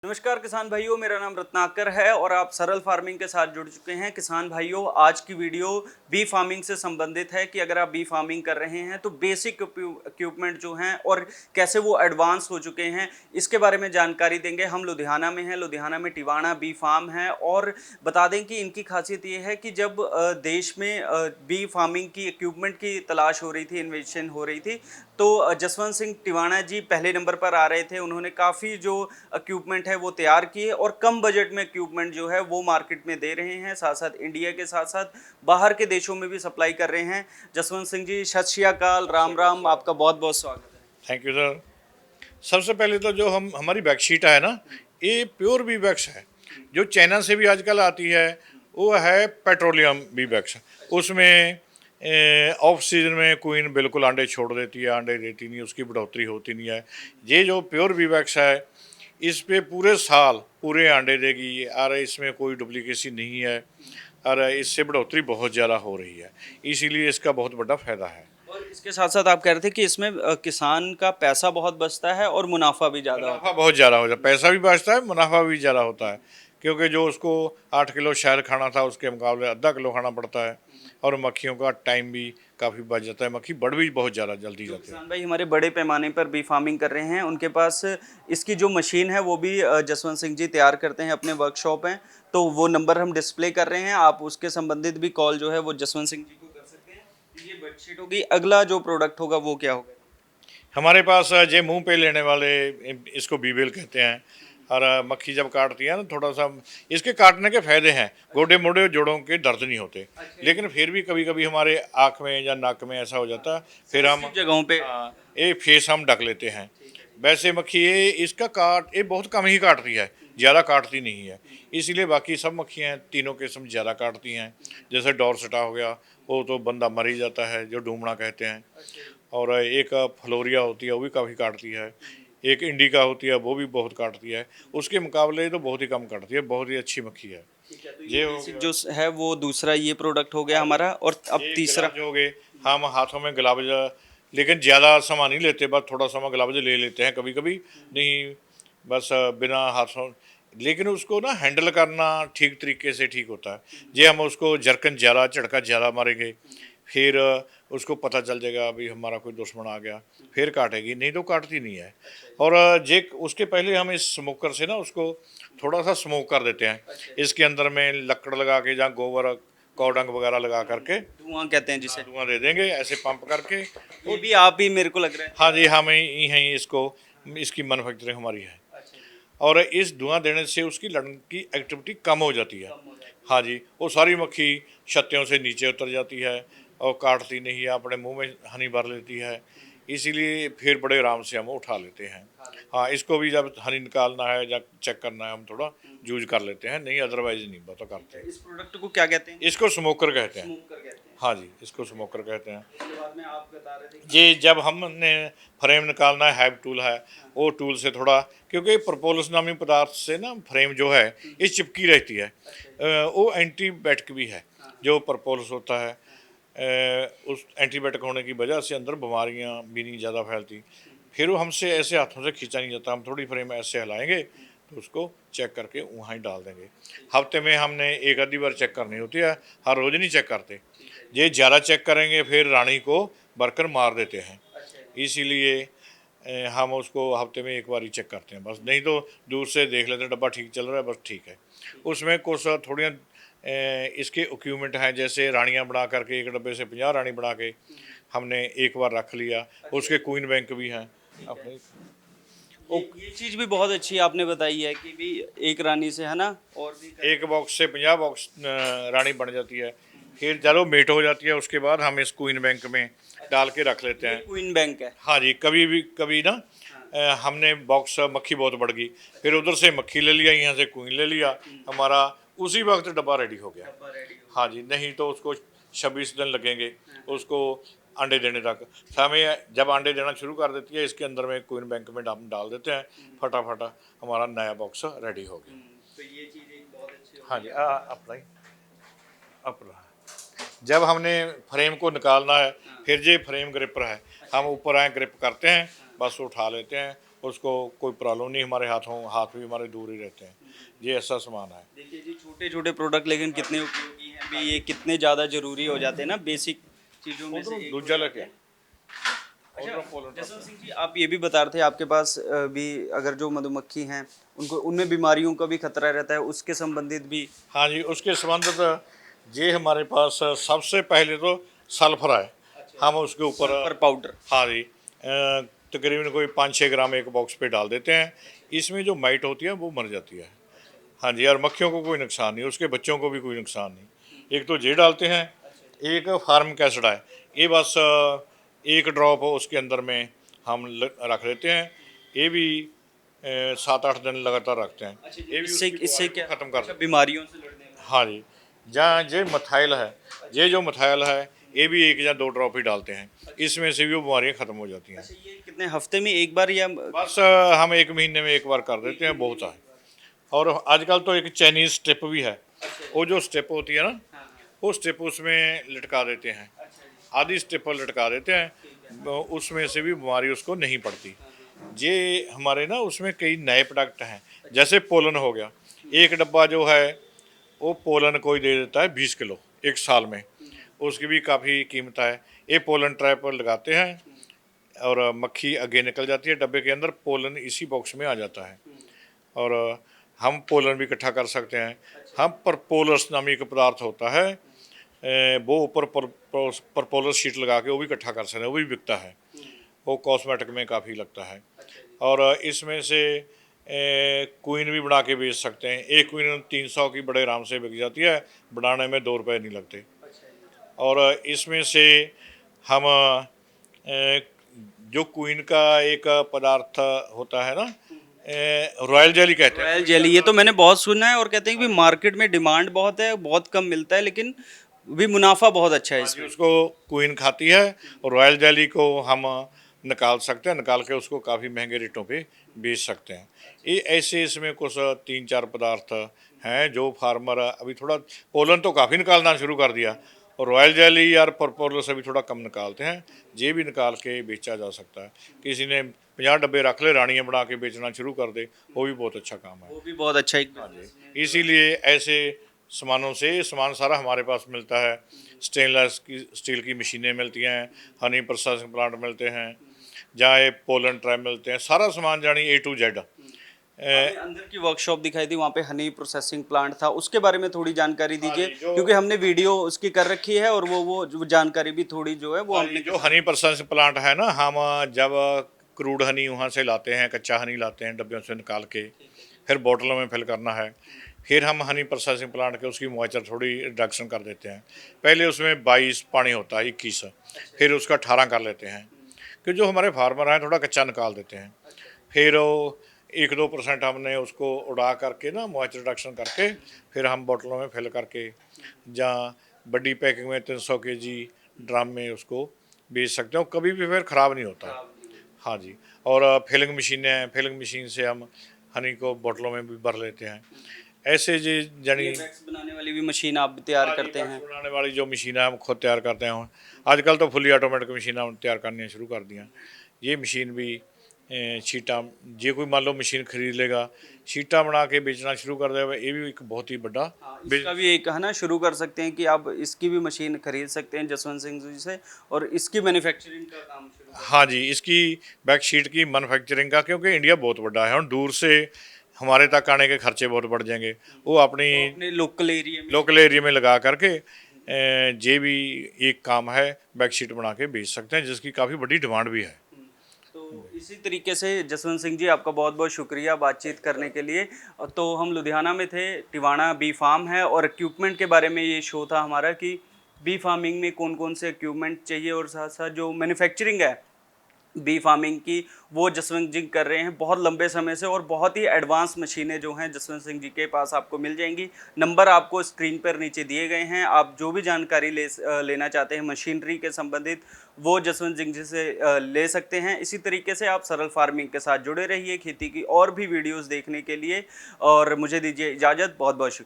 नमस्कार किसान भाइयों, मेरा नाम रत्नाकर है और आप सरल फार्मिंग के साथ जुड़ चुके हैं। किसान भाइयों, आज की वीडियो बी फार्मिंग से संबंधित है कि अगर आप बी फार्मिंग कर रहे हैं तो बेसिक इक्विपमेंट जो हैं और कैसे वो एडवांस हो चुके हैं, इसके बारे में जानकारी देंगे। हम लुधियाना में हैं, लुधियाना में टिवाणा बी फार्म है और बता दें कि इनकी खासियत ये है कि जब देश में बी फार्मिंग की इक्विपमेंट की तलाश हो रही थी, इन्वेंशन हो रही थी, तो जसवंत सिंह टिवाणा जी पहले नंबर पर आ रहे थे। उन्होंने काफ़ी जो इक्विपमेंट है वो तैयार किए और कम बजट में इक्विपमेंट जो है वो मार्केट में दे रहे हैं। साथ साथ इंडिया के साथ साथ बाहर के देशों में भी सप्लाई कर रहे हैं। जसवंत सिंह जी, सत श्री अकाल, राम राम, आपका बहुत बहुत स्वागत है। Thank you sir. सबसे पहले तो जो हमारी बैकशीट है ना, ये प्योर बी वैक्स है। जो चाइना से भी आजकल आती है वो है पेट्रोलियम बी वैक्स। उसमें ऑफ सीजन में क्वीन बिल्कुल अंडे छोड़ देती है, अंडे देती नहीं, उसकी बढ़ोतरी होती नहीं है। ये जो प्योर बी वैक्स है, इस पे पूरे साल पूरे अंडे देगी और इसमें कोई डुप्लीकेसी नहीं है और इससे बढ़ोतरी बहुत ज़्यादा हो रही है, इसीलिए इसका बहुत बड़ा फ़ायदा है। और इसके साथ साथ आप कह रहे थे कि इसमें किसान का पैसा बहुत बचता है और मुनाफा भी ज़्यादा होता मुनाफा बहुत ज़्यादा हो जाता है, पैसा भी बचता है, मुनाफा भी ज़्यादा होता है। क्योंकि जो उसको 8 किलो शहद खाना था उसके मुकाबले आधा किलो खाना पड़ता है और मक्खियों का टाइम भी काफ़ी बच जाता है। मक्खी बढ़ भी बहुत ज़्यादा जल्दी है। जो जाती है। किसान भाई हमारे बड़े पैमाने पर बी फार्मिंग कर रहे हैं, उनके पास इसकी जो मशीन है वो भी जसवंत सिंह जी तैयार करते हैं, अपने वर्कशॉप हैं। तो वो नंबर हम डिस्प्ले कर रहे हैं, आप उसके संबंधित भी कॉल जो है वो जसवंत सिंह जी को कर सकते हैं। ये बेडशीट होगी। अगला जो प्रोडक्ट होगा वो क्या होगा? हमारे पास जे मुंह पे लेने वाले, इसको बीबेल कहते हैं। और मक्खी जब काटती है ना, थोड़ा सा इसके काटने के फायदे हैं। गोडे मोड़े जोड़ों के दर्द नहीं होते, लेकिन फिर भी कभी कभी हमारे आँख में या नाक में ऐसा हो जाता है, फिर हम सेंसिटिव जगहों पे। ये फेस हम ढक लेते हैं। वैसे मक्खी ये इसका काट ये बहुत कम ही काटती है, ज़्यादा काटती नहीं है। इसीलिए बाकी सब मक्खियाँ तीनों किस्म ज़्यादा काटती हैं। जैसे डॉर्सेटा हो गया, वो तो बंदा मर ही जाता है, जो डूमना कहते हैं। और एक फ्लोरिया होती है, वो भी काफ़ी काटती है। एक इंडिका होती है, वो भी बहुत काटती है। उसके मुकाबले तो बहुत ही कम काटती है, बहुत ही अच्छी मक्खी है। ठीक है, तो ये ये हो बेसिक गया। जो है वो दूसरा ये प्रोडक्ट हो गया हमारा। और अब ये तीसरा। ग्लव्स हो गए। हम हाथों में ग्लव्स, लेकिन ज़्यादा सामान नहीं लेते, बस थोड़ा सा ग्लव्स ले लेते हैं कभी कभी। नहीं, बस बिना हाथों, लेकिन उसको ना हैंडल करना ठीक तरीके से ठीक होता है। जे हम उसको जरकन ज़्यादा झटका ज़्यादा मारेंगे, फिर उसको पता चल जाएगा अभी हमारा कोई दुश्मन आ गया, फिर काटेगी, नहीं तो काटती नहीं है। और जे उसके पहले हम इस स्मोकर से ना उसको थोड़ा सा स्मोक कर देते हैं। इसके अंदर में लकड़ लगा के या गोबर कौडंग वगैरह लगा करके धुआं कहते हैं जिसे। धुआं दे देंगे ऐसे पंप करके। ये भी आप ही मेरे को लग रहा है हाँ तैयार जी, कर हम ही हैं इसको, इसकी मैन्युफैक्चरिंग हमारी है। रहे हैं। अच्छा जी। और इस धुआं देने से उसकी लड़ने की एक्टिविटी कम हो जाती है। कम हो जाएगी। हाँ जी, वो सारी मक्खी छत्तियों से नीचे उतर जाती है और काटती नहीं है, अपने मुंह में हनी भर लेती है। इसीलिए फिर बड़े आराम से हम उठा लेते हैं। हाँ, इसको भी जब हनी निकालना है या चेक करना है, हम थोड़ा यूज कर लेते हैं, नहीं अदरवाइज नहीं पता करते। इस प्रोडक्ट को क्या कहते हैं? इसको स्मोकर कहते हैं। स्मोकर कहते हैं। हाँ जी, इसको स्मोकर कहते हैं। उसके बाद में आप बता रहे थे कि ये जब हमने फ्रेम निकालना है, हैव टूल है, वो टूल से थोड़ा, क्योंकि प्रोपोलिस नामी पदार्थ से ना फ्रेम जो है ये चिपकी रहती है। वो एंटीबायोटिक भी है जो प्रोपोलिस होता है। उस एंटीबायोटिक होने की वजह से अंदर बीमारियां भी नहीं ज़्यादा फैलती। फिर वो हमसे ऐसे हाथों से खींचा नहीं जाता, हम थोड़ी फ्रेम ऐसे हिलाएंगे तो उसको चेक करके वहाँ ही डाल देंगे। हफ्ते में हमने एक आधी बार चेक करनी होती है, हर रोज़ नहीं चेक करते। ये ज़्यादा चेक करेंगे फिर रानी को वर्कर मार देते हैं। इसीलिए हम उसको हफ्ते में एक बार ही चेक करते हैं बस, नहीं तो दूर से देख लेते हैं डब्बा ठीक चल रहा है, बस ठीक है। उसमें कुछ थोड़ियाँ इसके इक्विपमेंट हैं, जैसे रानियाँ बना करके एक डब्बे से 50 रानी बना के हमने एक बार रख लिया। उसके क्वीन बैंक भी हैं अपने। ये चीज़ भी बहुत अच्छी आपने बताई है कि भी एक रानी से है ना, और भी एक बॉक्स से 50 बॉक्स रानी बन जाती है। फिर चलो मेट हो जाती है, उसके बाद हम इस क्वीन बैंक में डाल के रख लेते हैं। क्वीन बैंक है। हाँ जी, कभी ना हमने बॉक्स मक्खी बहुत बढ़ गई, फिर उधर से मक्खी ले लिया, यहाँ से क्वीन ले लिया, हमारा उसी वक्त डब्बा रेडी हो गया। हाँ जी, नहीं तो उसको 26 दिन लगेंगे उसको अंडे देने तक। हमें जब अंडे देना शुरू कर देती है, इसके अंदर में क्वीन बैंक में हम डाल देते हैं, फटाफट हमारा नया बॉक्स रेडी हो गया। तो ये चीज़ एक बहुत अच्छी हो हाँ गई जी, है। अपना ही अपना जब हमने फ्रेम को निकालना है, फिर ये फ्रेम ग्रिपर है, हम ऊपर आए ग्रिप करते हैं, बस उठा लेते हैं उसको कोई प्रॉब्लम नहीं, हमारे हाथ भी हमारे दूर ही रहते हैं। ये ऐसा सामान है। देखिए जी, छोटे छोटे प्रोडक्ट लेकिन कितने उपयोगी हैं भी, ये कितने ज़्यादा ज़रूरी हो जाते हैं ना, बेसिक चीज़ों में से एक हो दूजा जाते लेके हैं। अच्छा जसवंत सिंह जी, आप ये भी बता रहे थे आपके पास भी अगर जो मधुमक्खी हैं उनको उनमें बीमारियों का भी खतरा रहता है, उसके संबंधित भी। हाँ जी, उसके संबंधित ये हमारे पास सबसे पहले तो सल्फर है। हम उसके ऊपर सल्फर पाउडर। हाँ जी, तकरीबन कोई 5-6 ग्राम एक बॉक्स पे डाल देते हैं। इसमें जो माइट होती है वो मर जाती है। हाँ जी, और मक्खियों को कोई नुकसान नहीं, उसके बच्चों को भी कोई नुकसान नहीं। एक तो ये डालते हैं, एक फार्म कैसेड है, ये बस एक ड्रॉप उसके अंदर में हम रख देते हैं। ये भी 7-8 दिन लगातार रखते हैं। अच्छा जी, ये भी इससे उसकी इससे बीमारी क्या को ख़त्म कर अच्छा, देते बीमारियों से लड़ने में। हैं। हाँ जी, जहाँ ये मथाइल है, ये जो मथाइल है, ये भी 1 या 2 ड्रॉप ही डालते हैं। इसमें से भी वो बीमारियाँ ख़त्म हो जाती हैं। अच्छा, ये कितने हफ्ते में एक बार या बस हम 1 महीने में एक बार कर देते हैं, बहुत है। और आजकल तो एक चाइनीज़ स्ट्रिप भी है, वो जो स्ट्रिप होती है ना, वो स्ट्रिप उसमें लटका देते हैं, आधी स्ट्रिप पर लटका देते हैं, उसमें से भी बीमारी उसको नहीं पड़ती। ये हमारे ना उसमें कई नए प्रोडक्ट हैं, जैसे पोलन हो गया। एक डब्बा जो है वो पोलन कोई दे देता है 20 किलो 1 साल में, उसकी भी काफ़ी कीमत है। ये पोलन ट्रैप पर लगाते हैं और मक्खी आगे निकल जाती है डब्बे के अंदर, पोलन इसी बॉक्स में आ जाता है। और हम पोलन भी इकट्ठा कर सकते हैं। हम परपोलस नामी एक पदार्थ होता है, वो ऊपर परपोलस शीट लगा के वो भी इकट्ठा कर सकते हैं, वो भी बिकता है। वो कॉस्मेटिक में काफ़ी लगता है। और इसमें से क्वीन भी बना के बेच सकते हैं। एक क्वीन 300 की बड़े आराम से बिक जाती है, बनाने में 2 रुपये नहीं लगते। और इसमें से हम जो क्वीन का एक पदार्थ होता है ना, रॉयल जेली कहते हैं। रॉयल जेली, ये तो मैंने बहुत सुना है और कहते हैं कि मार्केट में डिमांड बहुत है, बहुत कम मिलता है, लेकिन भी मुनाफा बहुत अच्छा है हाँ जी, इसमें। उसको क्वीन खाती है और रॉयल जेली को हम निकाल सकते हैं, निकाल के उसको काफ़ी महंगे रेटों पे बेच सकते हैं। ये ऐसे इसमें कुछ 3-4 पदार्थ हैं जो फार्मर अभी थोड़ा, पोलन तो काफ़ी निकालना शुरू कर दिया और रॉयल जेली और परपोलस अभी थोड़ा कम निकालते हैं। ये भी निकाल के बेचा जा सकता है। किसी ने 50 डब्बे रख ले, रानियाँ बना के बेचना शुरू कर दे, वो भी बहुत अच्छा काम है। वो भी बहुत अच्छा एक business में। इसीलिए ऐसे सामानों से सामान सारा हमारे पास मिलता है। स्टेनलेस की स्टील की मशीनें मिलती हैं, हनी प्रोसेसिंग प्लांट मिलते हैं, जहाँ ये पोलन ट्रैप मिलते हैं, सारा सामान जानी A to Z। आपने अंदर की वर्कशॉप दिखाई थी, वहाँ पे हनी प्रोसेसिंग प्लांट था, उसके बारे में थोड़ी जानकारी दीजिए, क्योंकि हमने वीडियो उसकी कर रखी है और वो जो जानकारी भी थोड़ी जो है वो हमने जो हनी प्रोसेसिंग प्लांट है ना, हम जब क्रूड हनी वहाँ से लाते हैं, कच्चा हनी लाते हैं डब्बियों से निकाल के, फिर बोतलों में फिल करना है, फिर हम हनी प्रोसेसिंग प्लांट के उसकी मॉइस्चर थोड़ी रिडक्शन कर देते हैं। पहले उसमें 22 पानी होता है, 21, फिर उसका 18 कर लेते हैं, कि जो हमारे फार्मर हैं थोड़ा कच्चा निकाल देते हैं। फिर वो 1-2% हमने उसको उड़ा करके ना मॉइस्चर रिडक्शन करके फिर हम बोतलों में फिल करके जहाँ बड़ी पैकिंग में 300 kg ड्रम में उसको बेच सकते हो, कभी भी फिर ख़राब नहीं होता। हाँ जी, और फिलिंग मशीनें हैं, फिलिंग मशीन से हम हनी को बोतलों में भी भर लेते हैं। ऐसे जी जानी वैक्स बनाने वाली भी मशीन आप तैयार करते हैं। बनाने वाली जो मशीन है हम खुद तैयार करते हैं। आजकल तो फुली ऑटोमेटिक मशीन हम तैयार करनी शुरू कर दी हैं। ये मशीन भी शीटा, जे कोई मान लो मशीन खरीद लेगा, शीटा बना के बेचना शुरू कर देगा, ये भी एक बहुत ही बड़ा इसका भी एक है ना, शुरू कर सकते हैं कि आप इसकी भी मशीन खरीद सकते हैं जसवंत सिंह जी से और इसकी मैन्युफैक्चरिंग का काम शुरू कर। हाँ जी, इसकी बैकशीट की मैन्युफैक्चरिंग का, क्योंकि इंडिया बहुत बड़ा है और दूर से हमारे तक आने के खर्चे बहुत बढ़ जाएंगे, वो अपनी लोकल एरिया में लगा करके ये भी एक काम है, बैकशीट बना के बेच सकते हैं, जिसकी काफ़ी बड़ी डिमांड भी है। तो इसी तरीके से जसवंत सिंह जी, आपका बहुत बहुत शुक्रिया बातचीत करने के लिए। तो हम लुधियाना में थे, टिवाणा बी फार्म है और इक्विपमेंट के बारे में ये शो था हमारा कि बी फार्मिंग में कौन कौन से इक्विपमेंट चाहिए और साथ साथ जो मैन्युफैक्चरिंग है बी फार्मिंग की वो जसवंत जी कर रहे हैं बहुत लंबे समय से और बहुत ही एडवांस मशीनें जो हैं जसवंत सिंह जी के पास आपको मिल जाएंगी। नंबर आपको स्क्रीन पर नीचे दिए गए हैं, आप जो भी जानकारी लेना चाहते हैं मशीनरी के संबंधित वो जसवंत सिंह जी से ले सकते हैं। इसी तरीके से आप सरल फार्मिंग के साथ जुड़े रहिए खेती की और भी वीडियोज़ देखने के लिए और मुझे दीजिए इजाज़त। बहुत बहुत शुक्रिया।